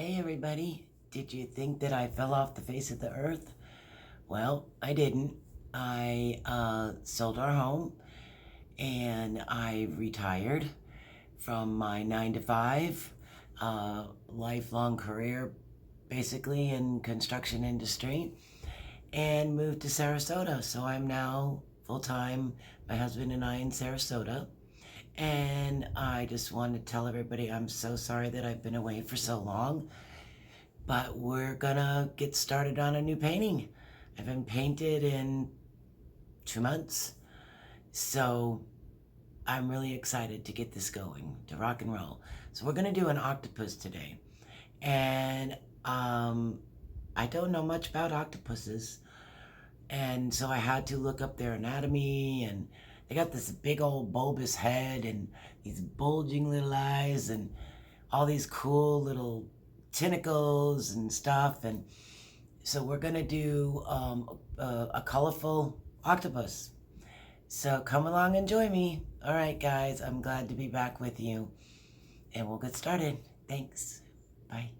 Hey everybody, did you think that I fell off the face of the earth? Well, I didn't. I sold our home and I retired from my 9 to 5 lifelong career basically in construction industry and moved to Sarasota. So I'm now full-time, my husband and I in Sarasota. And I just wanted to tell everybody I'm so sorry that I've been away for so long. But we're gonna get started on a new painting. I haven't painted in 2 months. So I'm really excited to get this going, to rock and roll. So we're gonna do an octopus today. And I don't know much about octopuses. And so I had to look up their anatomy, and they got this big old bulbous head and these bulging little eyes and all these cool little tentacles and stuff. And so we're gonna do a colorful octopus. So come along and join me. All right, guys, I'm glad to be back with you, and we'll get started. Thanks. Bye.